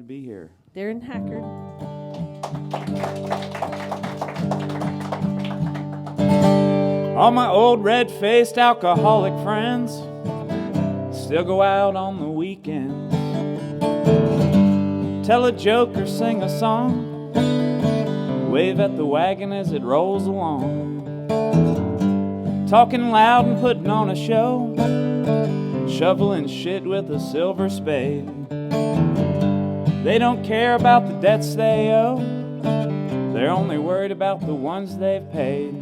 be here. Darren Hacquard. All my old red-faced alcoholic friends still go out on the weekends, tell a joke or sing a song, wave at the wagon as it rolls along, talking loud and putting on a show, shoveling shit with a silver spade. They don't care about the debts they owe, they're only worried about the ones they've paid.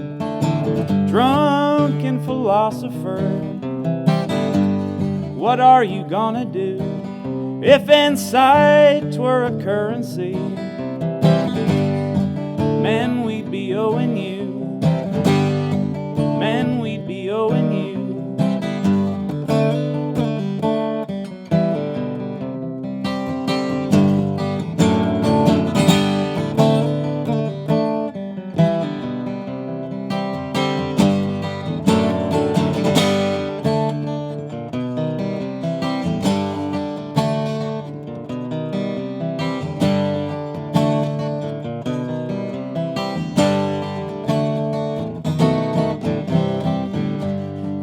Drunken philosopher, what are you gonna do if insight were a currency? Man, we'd be owing you. Man, we'd be owing you.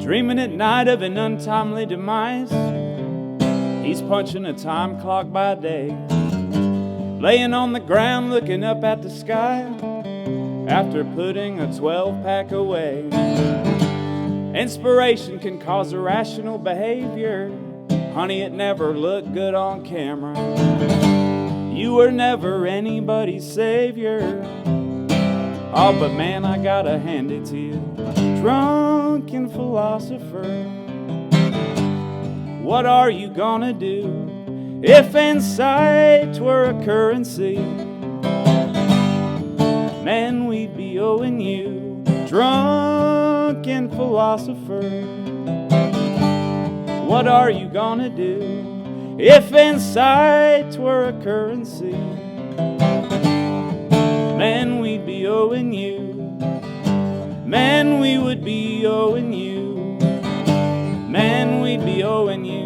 Dreaming at night of an untimely demise, he's punching a time clock by day, laying on the ground looking up at the sky after putting a 12-pack away. Inspiration can cause irrational behavior. Honey, it never looked good on camera. You were never anybody's savior. Oh, but man, I gotta hand it to you. Drunken philosopher, what are you gonna do if insight were a currency? Man, we'd be owing you. Drunken philosopher, what are you gonna do if insight were a currency? Man, we'd be owing you. Man, we would be owing you. Man, we'd be owing you.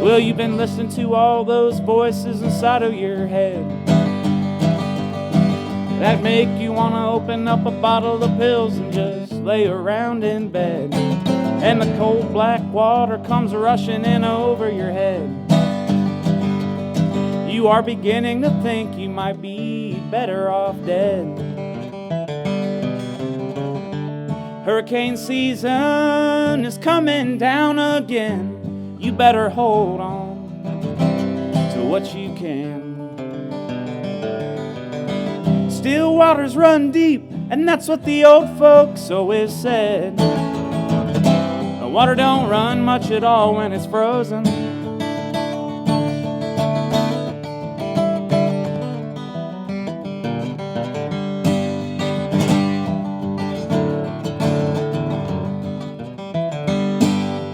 Well, you've been listening to all those voices inside of your head that make you want to open up a bottle of pills and just lay around in bed. And the cold black water comes rushing in over your head. You are beginning to think you might be better off dead. Hurricane season is coming down again. You better hold on to what you can. Still waters run deep, and that's what the old folks always said. The water don't run much at all when it's frozen.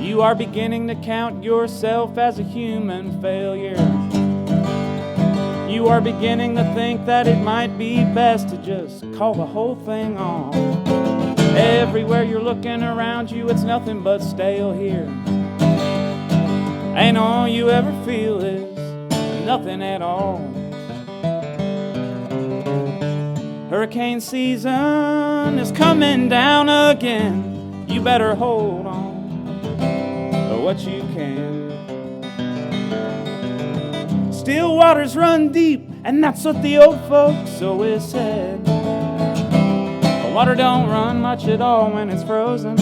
You are beginning to count yourself as a human failure. You are beginning to think that it might be best to just call the whole thing off. Everywhere you're looking around you, it's nothing but stale here. Ain't all you ever feel is nothing at all. Hurricane season is coming down again. You better hold on what you can. Still waters run deep, and that's what the old folks always said. The water don't run much at all when it's frozen.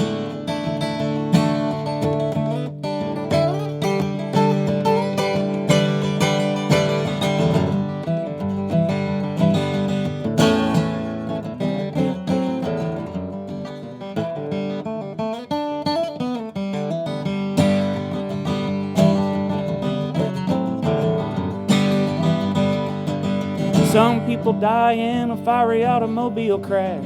Some people die in a fiery automobile crash.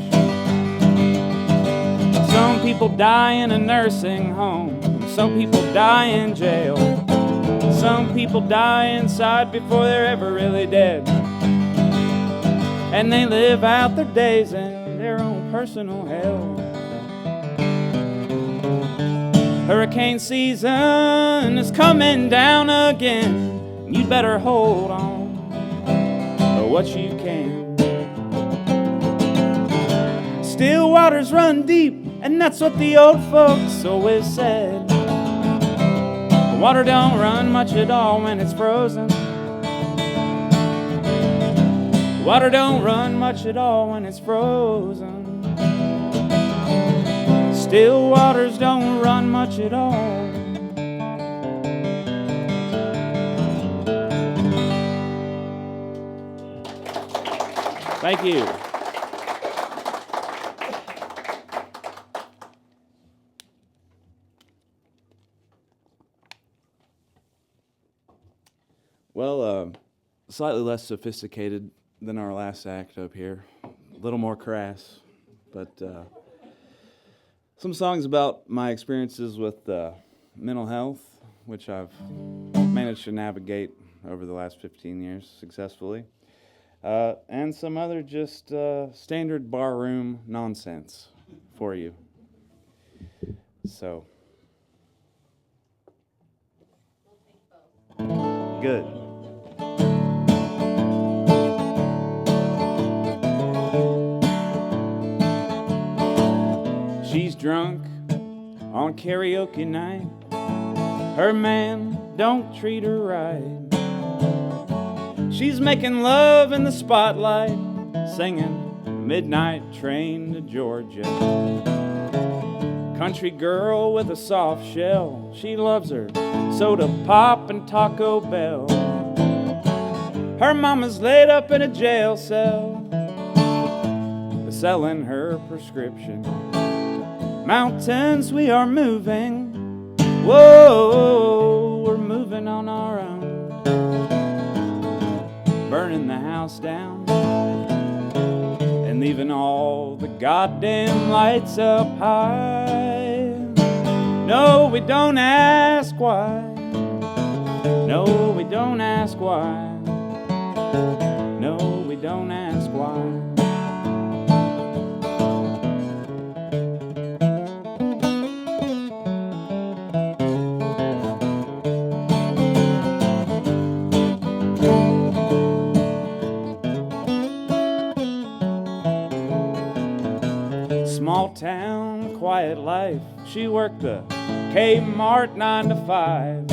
Some people die in a nursing home. Some people die in jail. Some people die inside before they're ever really dead. And they live out their days in their own personal hell. Hurricane season is coming down again. You'd better hold on to what you can. Still waters run deep, and that's what the old folks always said. The water don't run much at all when it's frozen. The water don't run much at all when it's frozen. Still waters don't run much at all. Thank you. Well, slightly less sophisticated than our last act up here. A little more crass, but some songs about my experiences with mental health, which I've managed to navigate over the last 15 years successfully, and some other just standard barroom nonsense for you. So, good. She's drunk on karaoke night. Her man don't treat her right. She's making love in the spotlight, singing Midnight Train to Georgia. Country girl with a soft shell. She loves her soda pop and Taco Bell. Her mama's laid up in a jail cell, selling her prescription. Mountains we are moving. Whoa, we're moving on our own. Burning the house down and leaving all the goddamn lights up high. No, we don't ask why. No, we don't ask why. No, we don't ask why. Small town, quiet life. She worked the Kmart 9 to 5.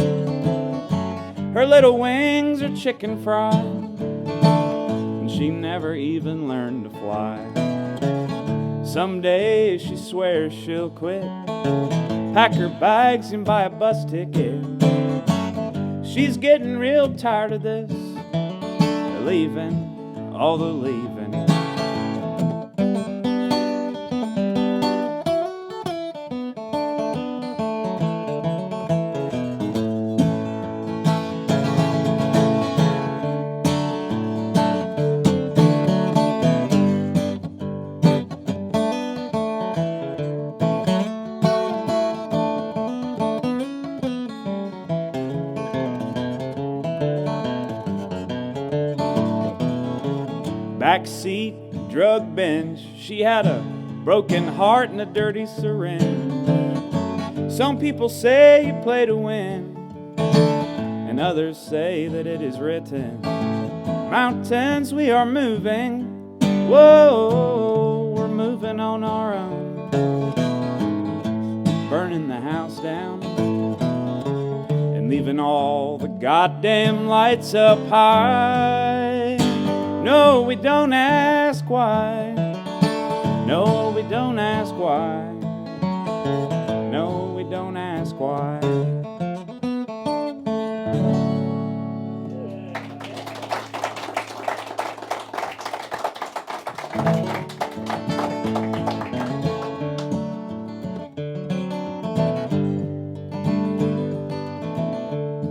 Her little wings are chicken fried, and she never even learned to fly. Someday she swears she'll quit, pack her bags and buy a bus ticket. She's getting real tired of this, leaving, all the leaving. Backseat, drug binge. She had a broken heart and a dirty syringe. Some people say you play to win, and others say that it is written. Mountains we are moving. Whoa, we're moving on our own. Burning the house down and leaving all the goddamn lights up high. No, we don't ask why. No, we don't ask why. No, we don't ask why.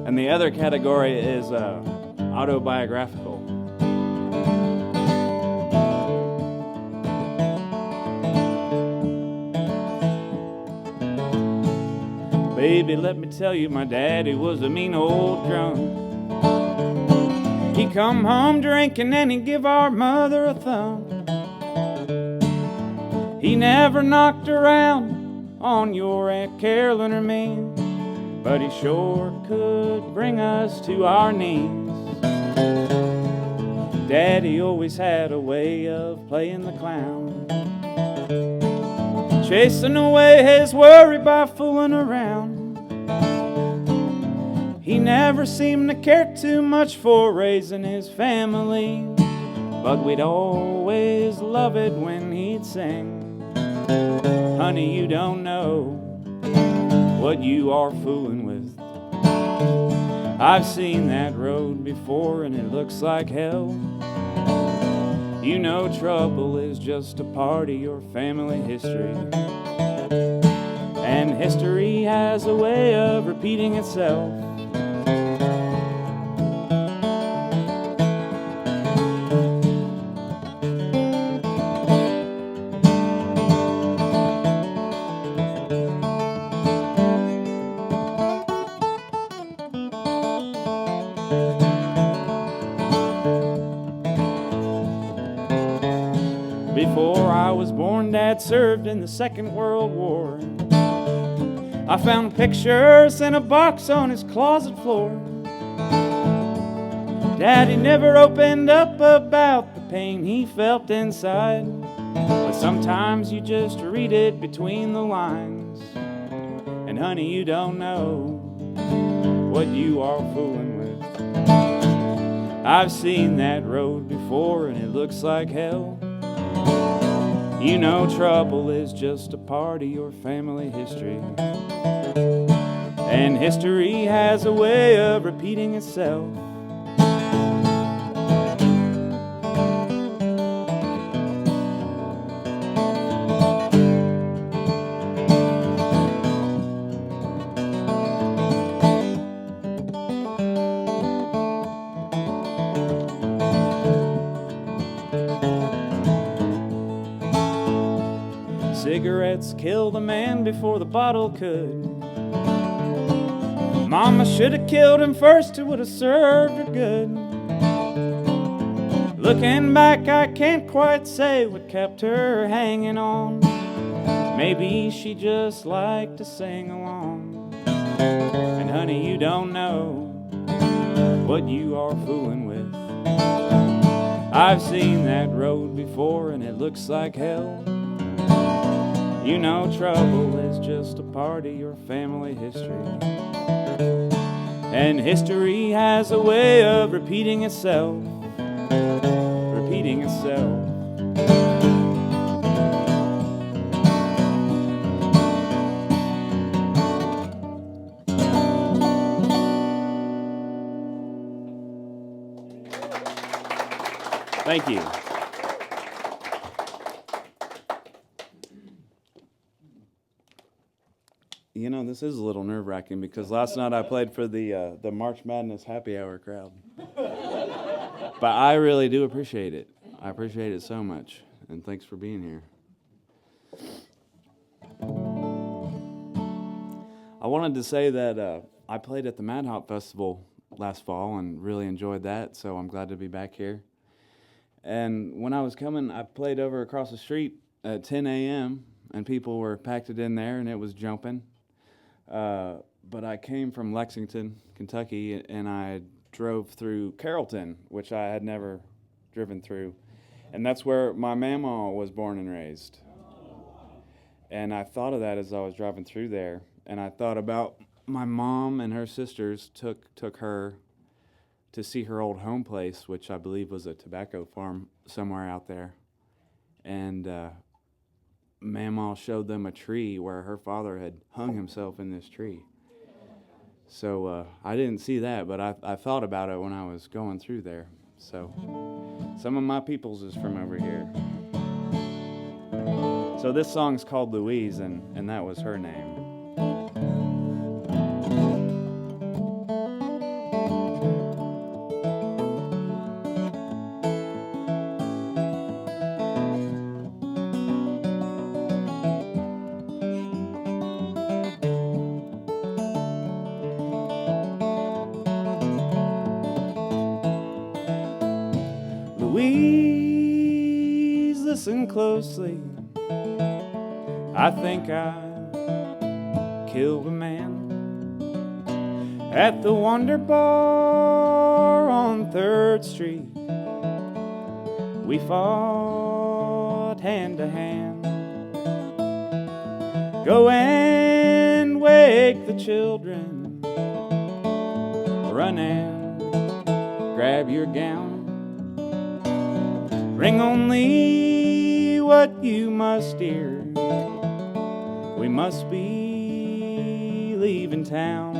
And the other category is autobiographical. Baby, let me tell you, my daddy was a mean old drunk. He come home drinking and he'd give our mother a thump. He never knocked around on your Aunt Carolyn or me, but he sure could bring us to our knees. Daddy always had a way of playing the clown, chasing away his worry by fooling around. He never seemed to care too much for raising his family, but we'd always love it when he'd sing. Honey, you don't know what you are fooling with. I've seen that road before and it looks like hell. You know trouble is just a part of your family history, and history has a way of repeating itself. Before I was born, Dad served in the Second World War. I found pictures in a box on his closet floor. Daddy never opened up about the pain he felt inside, but sometimes you just read it between the lines. And honey, you don't know what you are fooling with. I've seen that road before and it looks like hell. You know trouble is just a part of your family history, and history has a way of repeating itself. Cigarettes killed a man before the bottle could. Mama should have killed him first, it would have served her good. Looking back, I can't quite say what kept her hanging on. Maybe she just liked to sing along. And honey, you don't know what you are fooling with. I've seen that road before and it looks like hell. You know trouble is just a part of your family history, and history has a way of repeating itself, repeating itself. Thank you. You know, this is a little nerve-wracking because last night I played for the March Madness happy hour crowd. But I really do appreciate it. I appreciate it so much, and thanks for being here. I wanted to say that I played at the Mad Hop Festival last fall and really enjoyed that, so I'm glad to be back here. And when I was coming, I played over across the street at 10 a.m., and people were packed it in there, and it was jumping. But I came from Lexington, Kentucky, and I drove through Carrollton, which I had never driven through. And that's where my mama was born and raised. And I thought of that as I was driving through there. And I thought about my mom and her sisters took her to see her old home place, which I believe was a tobacco farm somewhere out there. And Mamaw showed them a tree where her father had hung himself in this tree. So I didn't see that, but I thought about it when I was going through there. So some of my peoples is from over here. So this song's called Louise, and that was her name. Please listen closely. I think I killed a man at the Wonder Bar on 3rd Street. We fought hand to hand. Go and wake the children. Run and grab your gown. Bring only what you must, dear. We must be leaving town.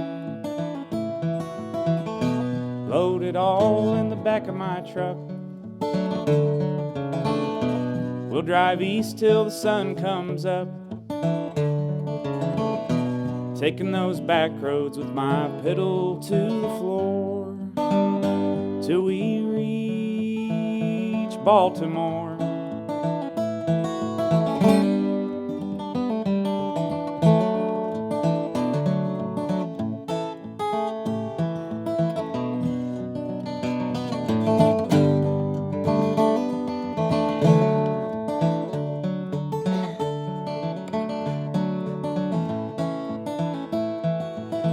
Load it all in the back of my truck. We'll drive east till the sun comes up. Taking those back roads with my pedal to the floor till we reach Baltimore.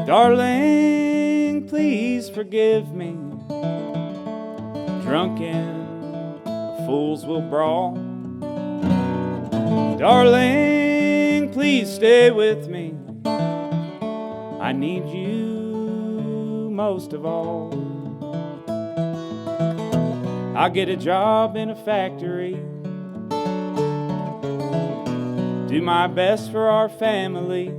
Darling, please forgive me. Drunken fools will brawl. Darling, please stay with me. I need you most of all. I'll get a job in a factory. Do my best for our family.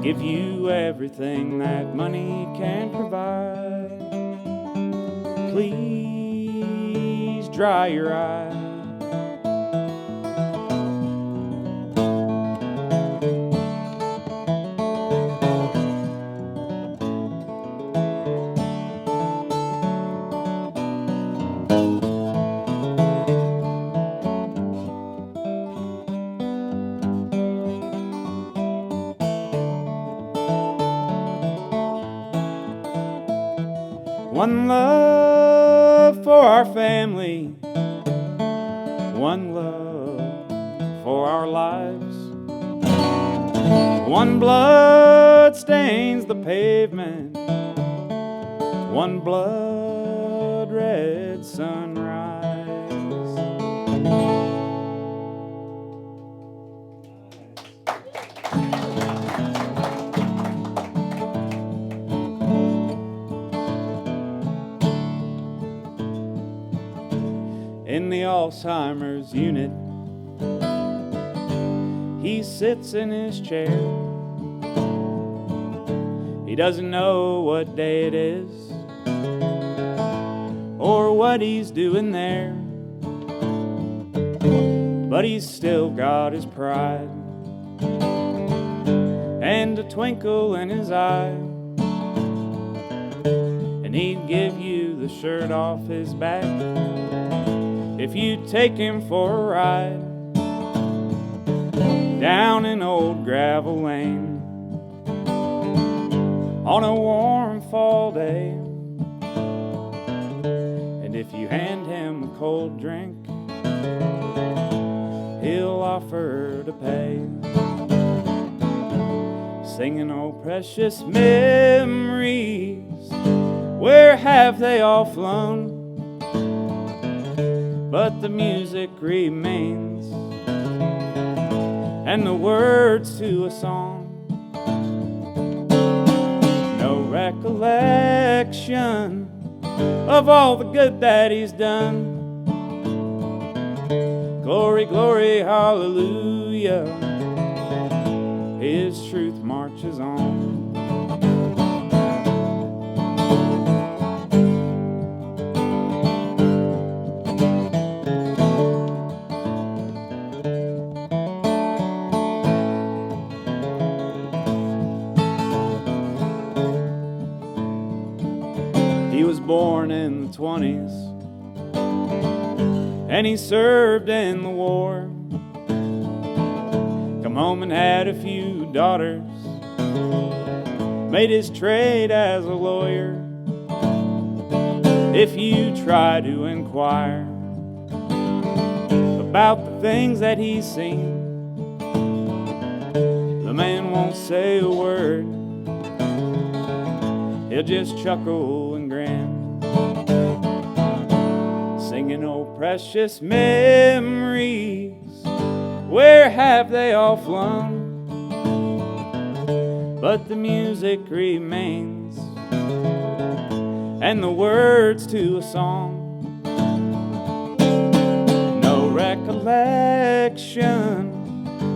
Give you everything that money can provide. Please dry your eyes. One love for our family, one love for our lives. One blood stains the pavement, one blood red sunrise. In the Alzheimer's unit, he sits in his chair. He doesn't know what day it is or what he's doing there, but he's still got his pride and a twinkle in his eye, and he'd give you the shirt off his back if you take him for a ride down an old gravel lane on a warm fall day. And if you hand him a cold drink, he'll offer to pay, singing, "Oh, precious memories, where have they all flown?" But the music remains, and the words to a song. No recollection of all the good that he's done. Glory, glory, hallelujah, his truth marches on. Born in the 20s, and he served in the war. Come home and had a few daughters, made his trade as a lawyer, if you try to inquire about the things that he's seen. The man won't say a word, he'll just chuckle and grin, singing, "Oh, precious memories, where have they all flown?" But the music remains, and the words to a song. No recollection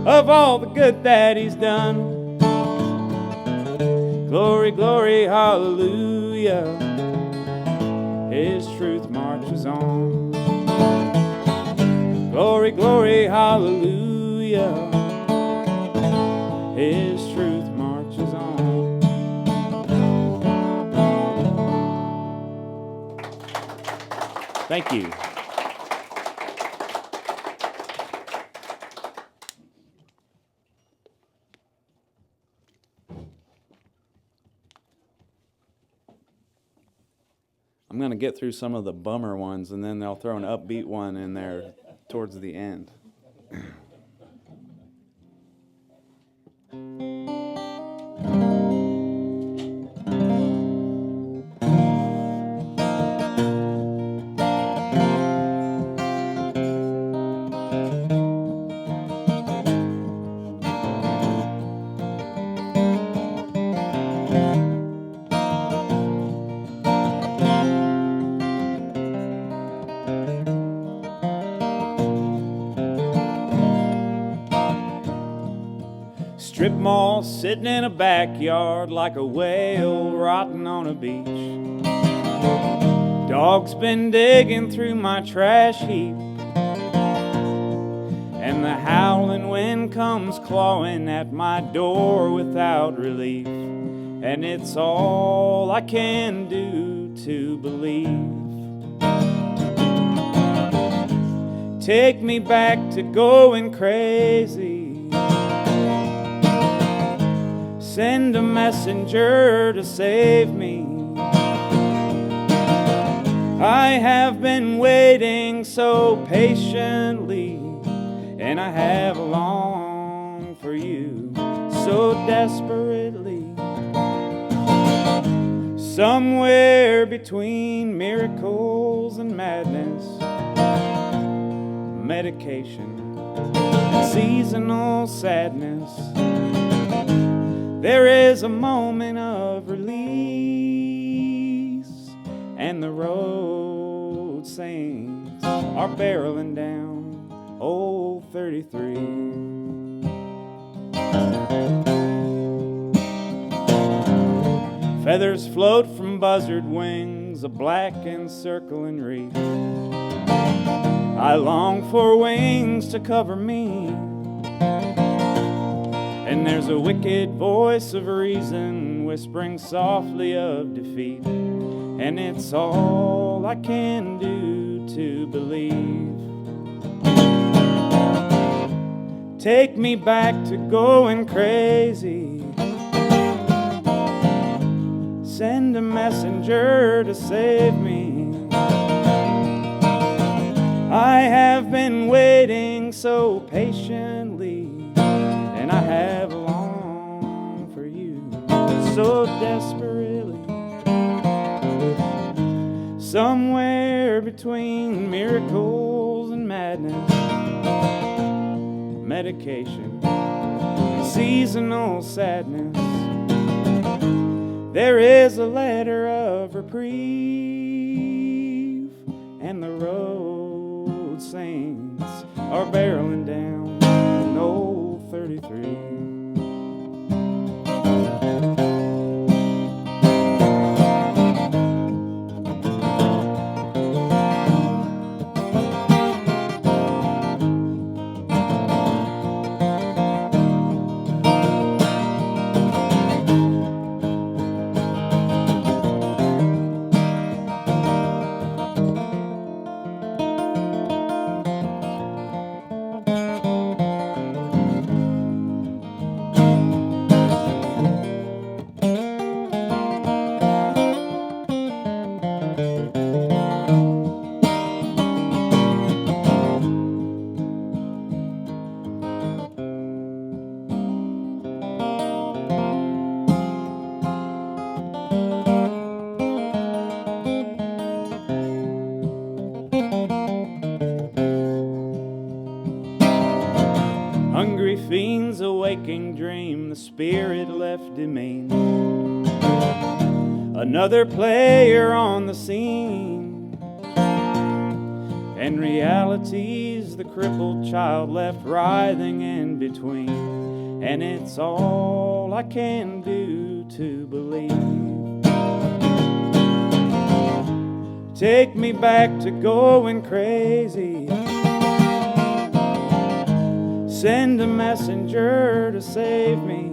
of all the good that he's done. Glory, glory, hallelujah, his truth marches on. Glory, glory, hallelujah, his truth marches on. Thank you. I'm going to get through some of the bummer ones, and then they'll throw an upbeat one in there towards the end. Strip mall sitting in a backyard like a whale rotting on a beach. Dog's been digging through my trash heap, and the howling wind comes clawing at my door without relief. And it's all I can do to believe. Take me back to going crazy. Send a messenger to save me. I have been waiting so patiently, and I have longed for you so desperately. Somewhere between miracles and madness, medication and seasonal sadness, there is a moment of release, and the road saints are barreling down old 33. Feathers float from buzzard wings, a black encircling reef. I long for wings to cover me, and there's a wicked voice of reason whispering softly of defeat. And it's all I can do to believe. Take me back to going crazy. Send a messenger to save me. I have been waiting so patiently, and I have longed for you so desperately. Somewhere between miracles and madness, medication and seasonal sadness, there is a letter of reprieve, and the road saints are barreling down old 33. waking dream, the spirit left demean. Another player on the scene, and reality's the crippled child left writhing in between. And it's all I can do to believe. Take me back to going crazy. Send a messenger to save me.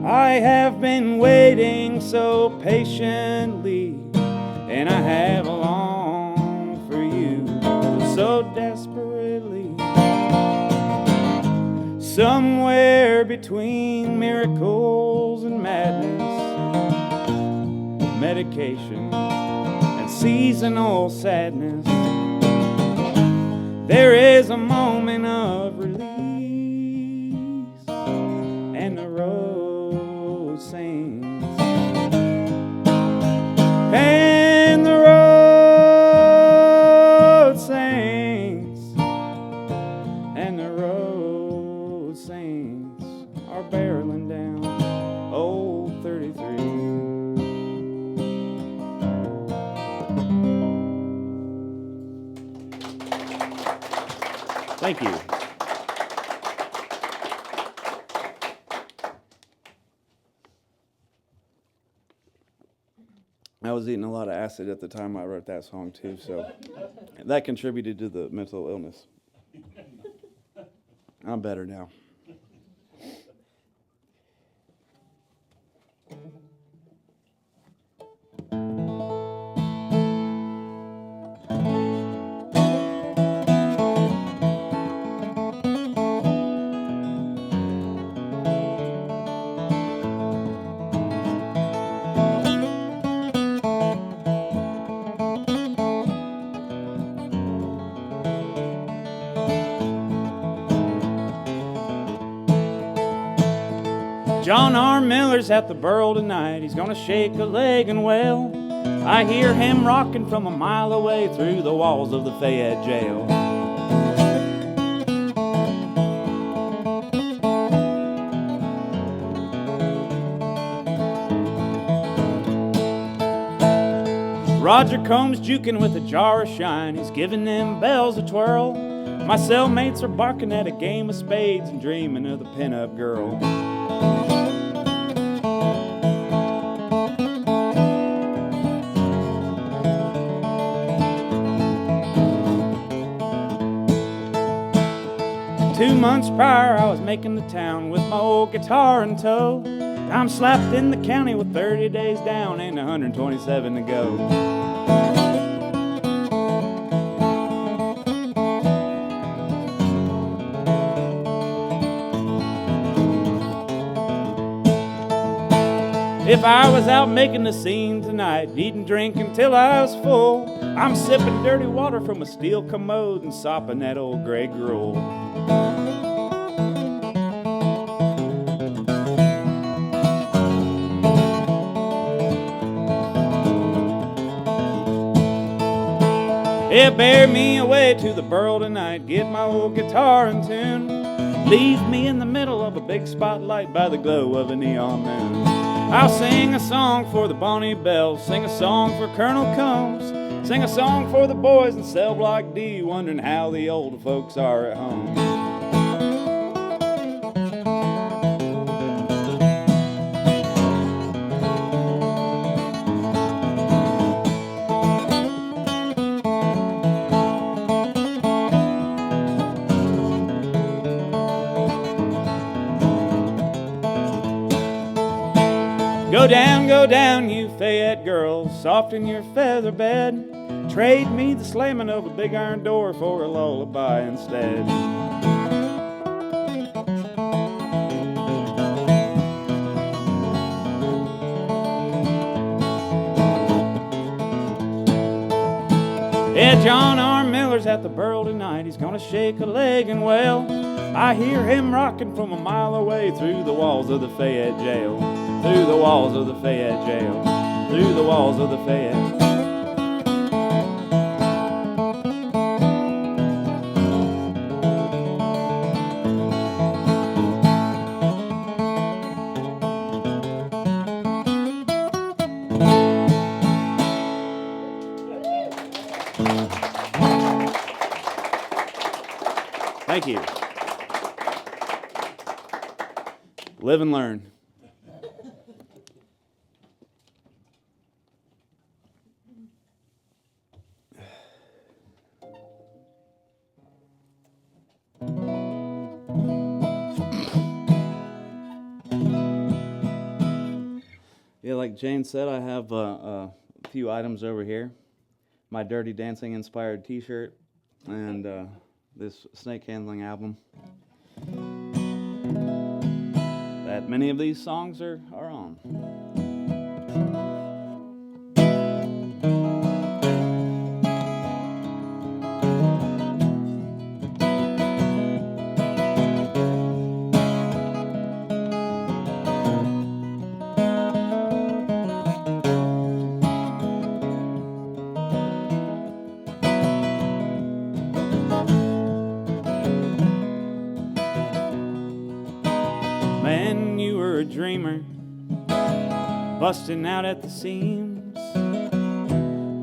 I have been waiting so patiently, and I have longed for you so desperately. Somewhere between miracles and madness, medication and seasonal sadness, there is a moment of release, and the road sings, and the road sings, and the road saints are barreling down old 33. Thank you. I was eating a lot of acid at the time I wrote that song too, so that contributed to the mental illness. I'm better now. John R. Miller's at the Burl tonight. He's gonna shake a leg and well, I hear him rocking from a mile away through the walls of the Fayette jail. Roger Combs juking with a jar of shine. He's giving them bells a twirl. My cellmates are barking at a game of spades and dreaming of the pinup girl. Two months prior, I was making the town with my old guitar in tow. I'm slapped in the county with 30 days down and 127 to go. If I was out making the scene tonight, eating, drinking till I was full, I'm sipping dirty water from a steel commode and sopping that old gray gruel. Yeah, bear me away to the Burl tonight, get my old guitar in tune. Leave me in the middle of a big spotlight by the glow of a neon moon. I'll sing a song for the Bonnie Bells, sing a song for Colonel Combs, sing a song for the boys in Cell Block D, wondering how the old folks are at home. Go down, you Fayette girls, soft in your feather bed. Trade me the slamming of a big iron door for a lullaby instead. Yeah, John R. Miller's at the Burl tonight. He's gonna shake a leg and well, I hear him rocking from a mile away through the walls of the Fayette jail. Through the walls of the Fayette jail. Through the walls of the Fayette. Live and learn. Yeah, like Jane said, I have a few items over here. My Dirty Dancing inspired t-shirt and this snake handling album that many of these songs are on. Man, you were a dreamer, busting out at the seams.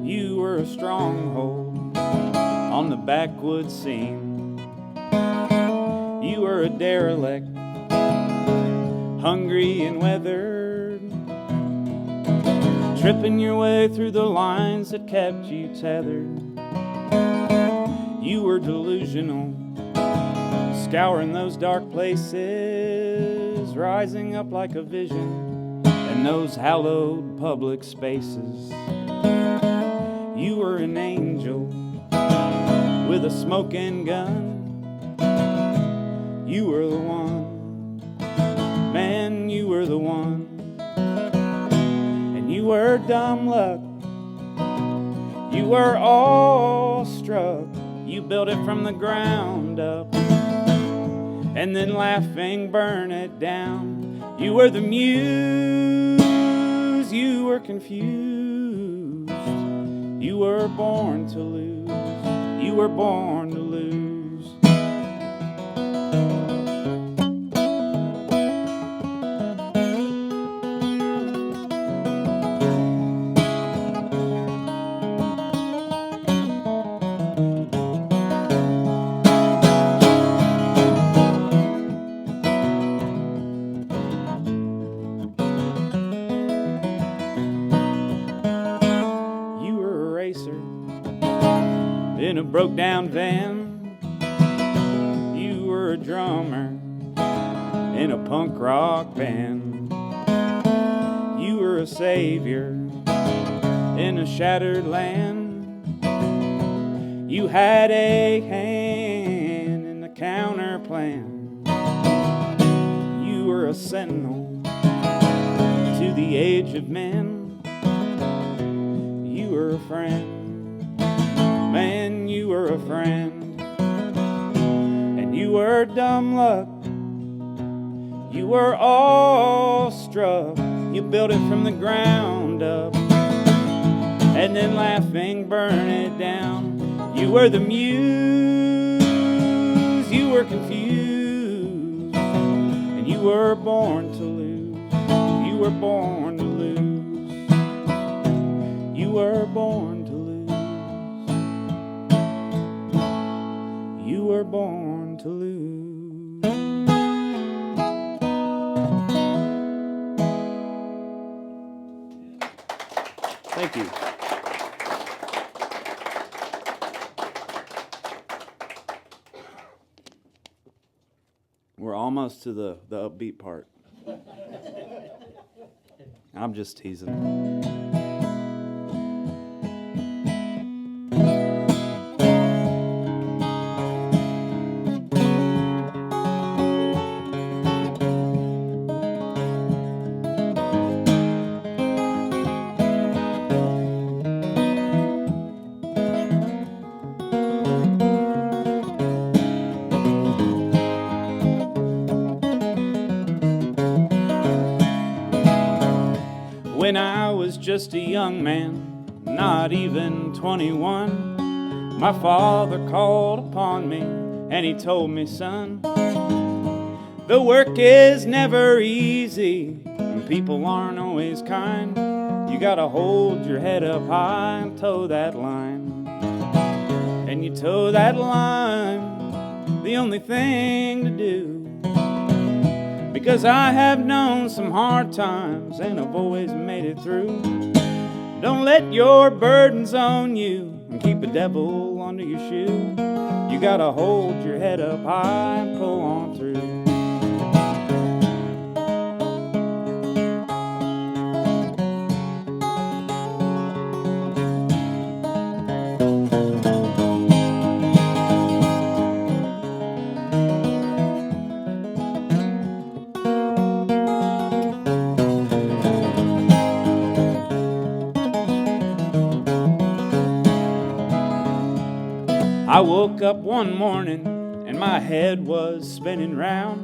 You were a stronghold on the backwoods scene. You were a derelict, hungry and weathered, tripping your way through the lines that kept you tethered. You were delusional, scouring those dark places, rising up like a vision in those hallowed public spaces. You were an angel with a smoking gun. You were the one, man, you were the one. And you were dumb luck, you were awestruck. You built it from the ground up and then laughing burn it down. You were the muse, you were confused. You were born to lose, you were born to lose. In a broke down van, you were a drummer in a punk rock band. You were a savior in a shattered land. You had a hand in the counter plan. You were a sentinel to the age of men. You were a friend, man, you were a friend. And you were dumb luck, you were awestruck. You built it from the ground up and then laughing burn it down. You were the muse, you were confused. And you were born to lose, you were born to lose. You were born to lose. You were born to lose. Thank you. We're almost to the upbeat part. I'm just teasing. When I was just a young man, not even 21, my father called upon me and he told me, son, the work is never easy and people aren't always kind. You gotta hold your head up high and toe that line. And you toe that line, the only thing to do, because I have known some hard times and I've always made it through. Don't let your burdens own you and keep the devil under your shoe. You gotta hold your head up high and pull on through. I woke up one morning and my head was spinning round.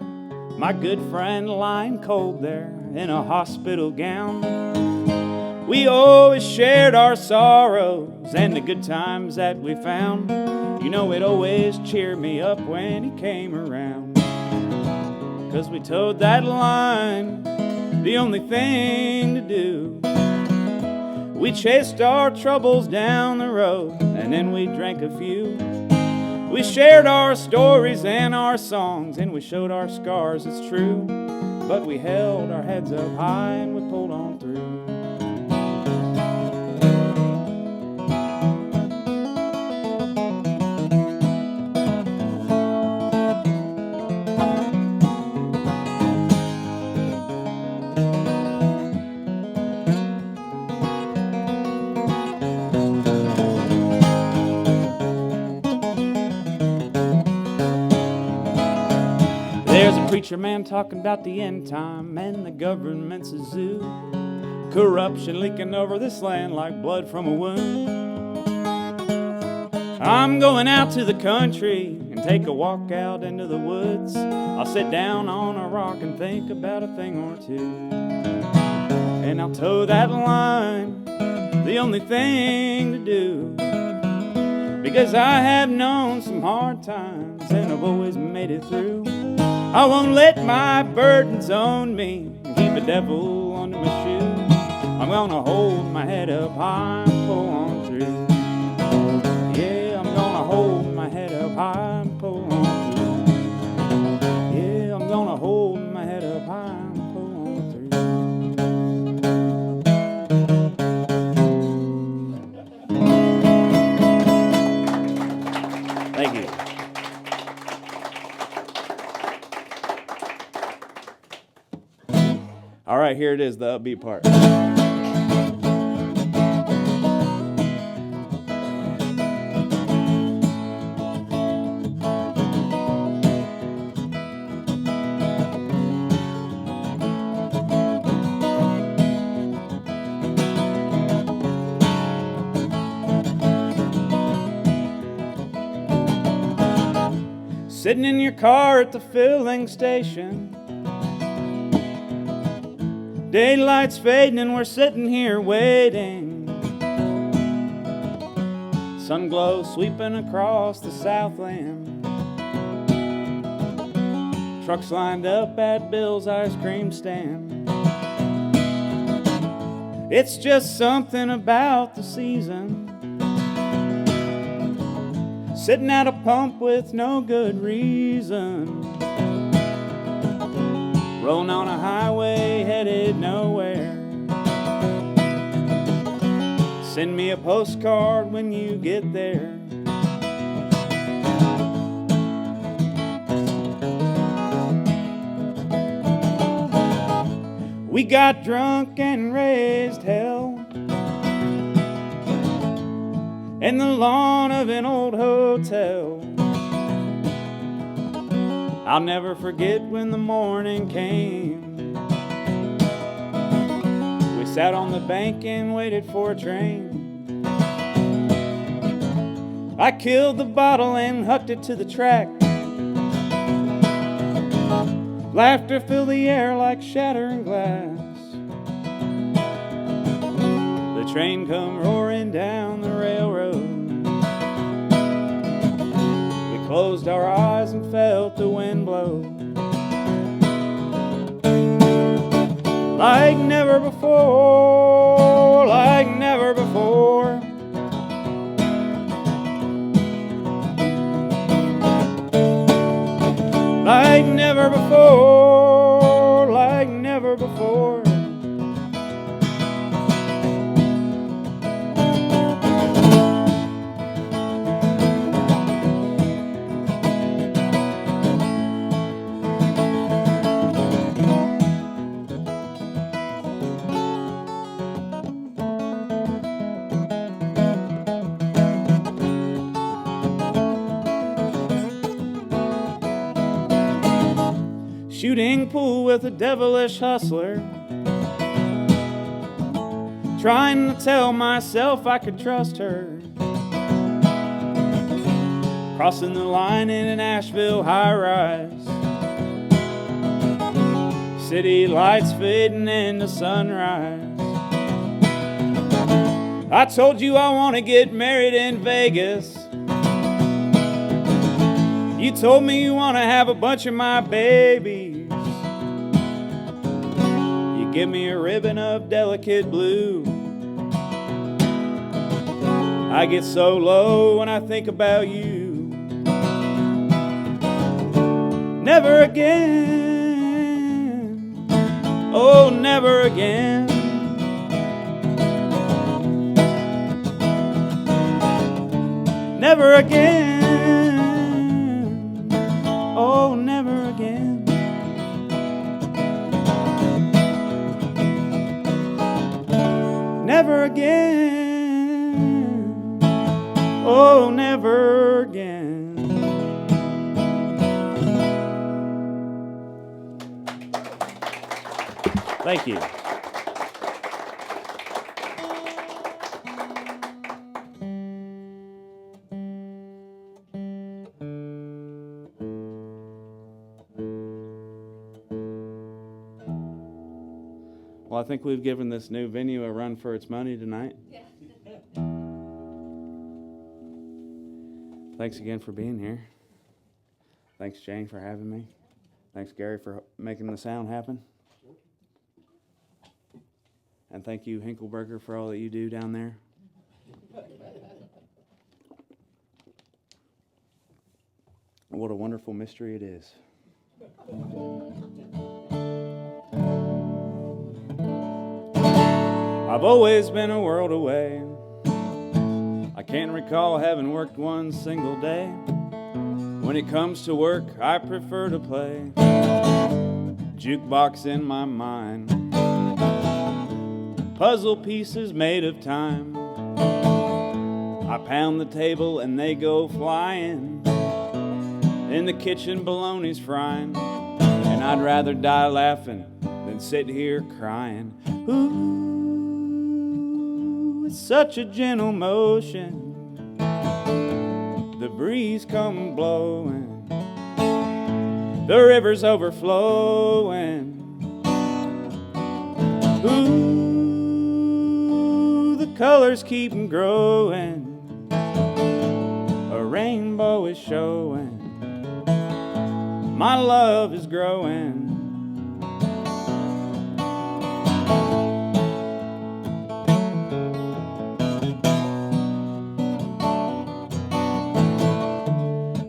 My good friend lying cold there in a hospital gown. We always shared our sorrows and the good times that we found. You know, it always cheered me up when he came around. 'Cause we towed that line, the only thing to do. We chased our troubles down the road and then we drank a few. We shared our stories and our songs, and we showed our scars, it's true. But we held our heads up high and we pulled on through. There's a preacher man talking about the end time and the government's a zoo. Corruption leaking over this land like blood from a wound. I'm going out to the country and take a walk out into the woods. I'll sit down on a rock and think about a thing or two. And I'll toe that line, the only thing to do. Because I have known some hard times and I've always made it through. I won't let my burdens own me and keep the devil under my shoe. I'm gonna hold my head up high and pull on through. Yeah, I'm gonna hold my head up high and pull on through. Yeah, I'm gonna hold my head up high and pull on through. Thank you. All right, here it is, the upbeat part. Sitting in your car at the filling station, daylight's fading and we're sitting here waiting. Sun glow sweeping across the Southland. Trucks lined up at Bill's ice cream stand. It's just something about the season, sitting at a pump with no good reason. Rolling on a highway headed nowhere. Send me a postcard when you get there. We got drunk and raised hell in the lawn of an old hotel. I'll never forget when the morning came. We sat on the bank and waited for a train. I killed the bottle and hucked it to the track. Laughter filled the air like shattering glass. The train come roaring down the railroad. We closed our eyes and felt the wind blow. Like never before, like never before. Like never before, shooting pool with a devilish hustler, trying to tell myself I could trust her. Crossing the line in an Asheville high-rise, city lights fading into sunrise. I told you I want to get married in Vegas. You told me you want to have a bunch of my babies. You give me a ribbon of delicate blue. I get so low when I think about you. Never again, oh, never again. Never again, oh, never again. Never again, oh, never again. Thank you. Well, I think we've given this new venue a run for its money tonight. Yeah. Thanks again for being here. Thanks, Jane, for having me. Thanks, Gary, for making the sound happen. And thank you, Hinkleberger, for all that you do down there. What a wonderful mystery it is. I've always been a world away. I can't recall having worked one single day. When it comes to work, I prefer to play jukebox in my mind. Puzzle pieces made of time. I pound the table and they go flying. In the kitchen, bologna's frying. And I'd rather die laughing than sit here crying. Ooh, it's such a gentle motion. The breeze come blowing. The river's overflowing. Ooh, colors keep 'em growing. A rainbow is showing. My love is growing.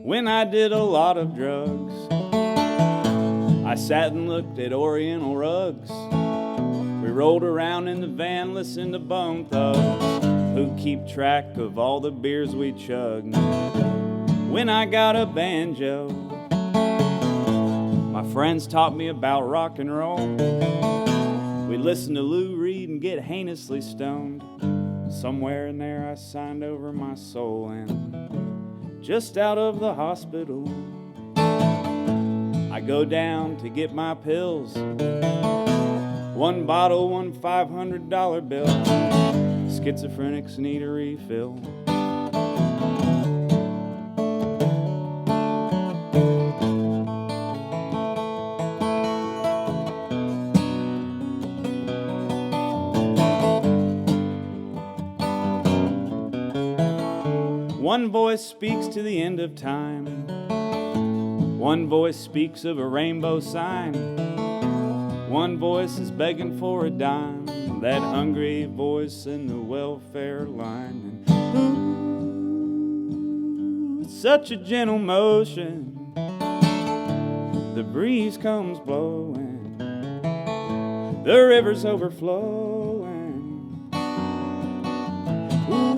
When I did a lot of drugs, I sat and looked at Oriental rugs. We rolled around in the van, listened to Bone Thugs, who keep track of all the beers we chugged. When I got a banjo, my friends taught me about rock and roll. We listened to Lou Reed and get heinously stoned. Somewhere in there I signed over my soul, and just out of the hospital, I go down to get my pills. One bottle, one $500 bill. Schizophrenics need a refill. One voice speaks to the end of time. One voice speaks of a rainbow sign. One voice is begging for a dime. That hungry voice in the welfare line. And ooh, it's such a gentle motion. The breeze comes blowing. The river's overflowing. Ooh,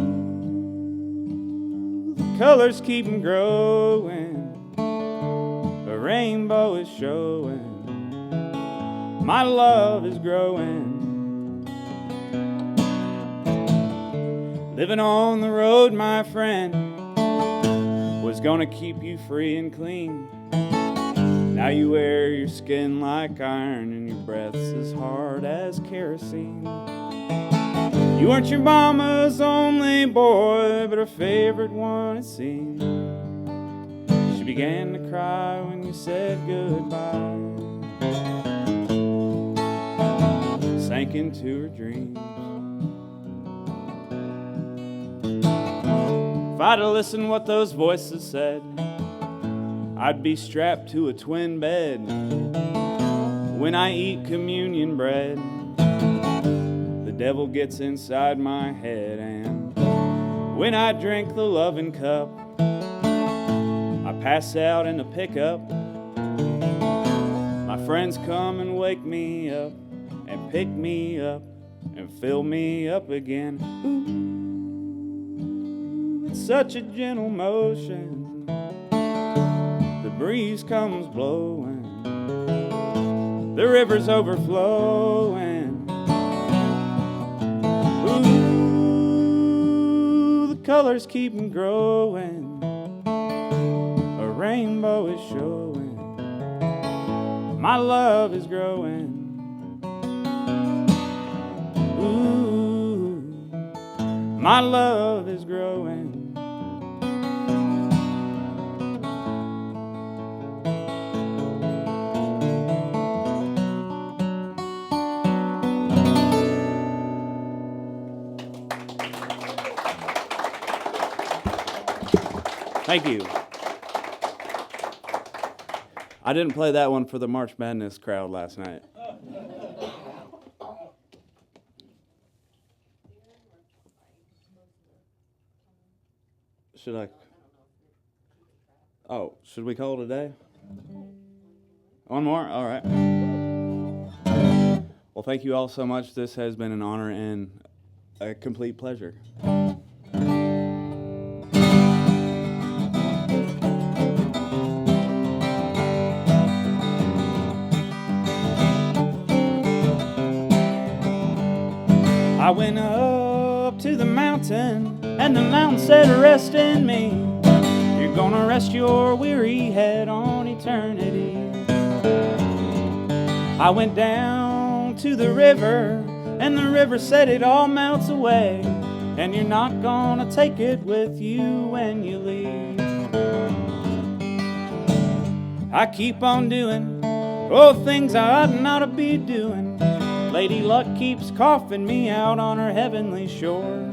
colors keep 'em growing. A rainbow is showing. My love is growing. Living on the road, my friend, was gonna keep you free and clean. Now you wear your skin like iron and your breath's as hard as kerosene. You weren't your mama's only boy, but her favorite one it seemed. She began to cry when you said goodbye. Sank into her dreams. If I'd have listened what those voices said, I'd be strapped to a twin bed. When I eat communion bread, the devil gets inside my head. And when I drink the loving cup, I pass out in a pickup. My friends come and wake me up and pick me up and fill me up again. Ooh, it's such a gentle motion. The breeze comes blowing, the river's overflowing. Ooh, the colors keep growing, a rainbow is showing, my love is growing. Ooh, my love is growing. Thank you. I didn't play that one for the March Madness crowd last night. Should I? Oh, should we call it a day? One more? All right. Well, thank you all so much. This has been an honor and a complete pleasure. I went up to the mountain, and the mountain said, rest in me. You're gonna rest your weary head on eternity. I went down to the river, and the river said it all melts away, and you're not gonna take it with you when you leave. I keep on doing things I ought not to be doing. Lady Luck keeps coughing me out on her heavenly shore.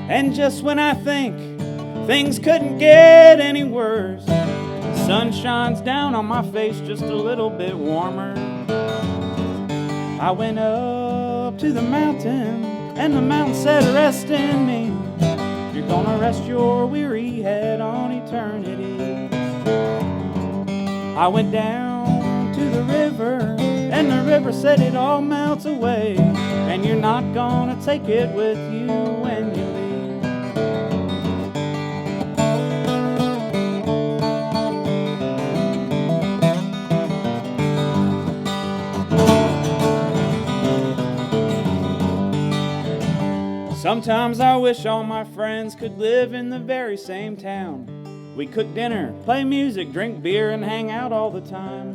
And just when I think things couldn't get any worse, the sun shines down on my face just a little bit warmer. I went up to the mountain, and the mountain said, rest in me. You're gonna rest your weary head on eternity. I went down to the river, and the river said it all melts away, and you're not gonna take it with you when you leave. Sometimes I wish all my friends could live in the very same town. We cook dinner, play music, drink beer, and hang out all the time.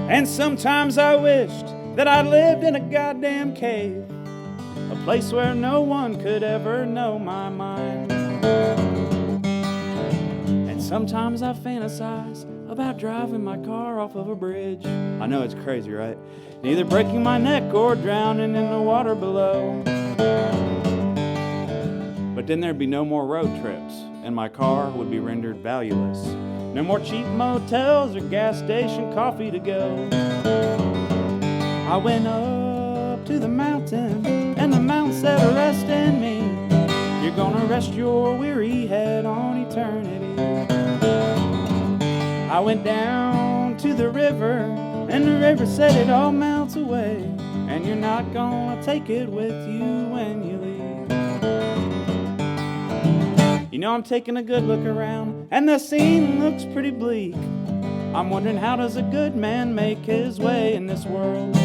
And sometimes I wished that I lived in a goddamn cave, a place where no one could ever know my mind. And sometimes I fantasize about driving my car off of a bridge. I know it's crazy, right? Either breaking my neck or drowning in the water below. But then there'd be no more road trips, and my car would be rendered valueless. No more cheap motels or gas station coffee to go. I went up to the mountain, and the mountain said, rest in me. You're gonna rest your weary head on eternity. I went down to the river, and the river said it all melts away, and you're not gonna take it with you when you leave. You know, I'm taking a good look around, and the scene looks pretty bleak. I'm wondering, how does a good man make his way in this world?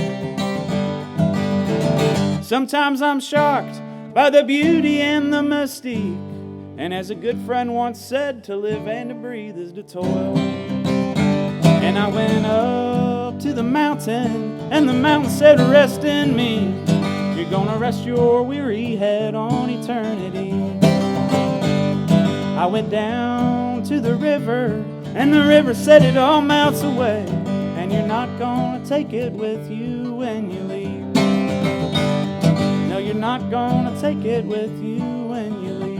Sometimes I'm shocked by the beauty and the mystique And as a good friend once said, to live and to breathe is to toil. And I went up to the mountain, and the mountain said, rest in me. You're gonna rest your weary head on eternity. I went down to the river, and the river said it all melts away, and you're not gonna take it with you when you leave. No, you're not gonna take it with you when you leave.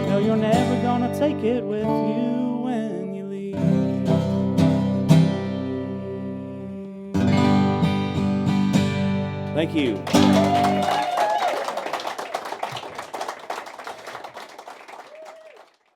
No, you're never gonna take it with you when you leave. Thank you.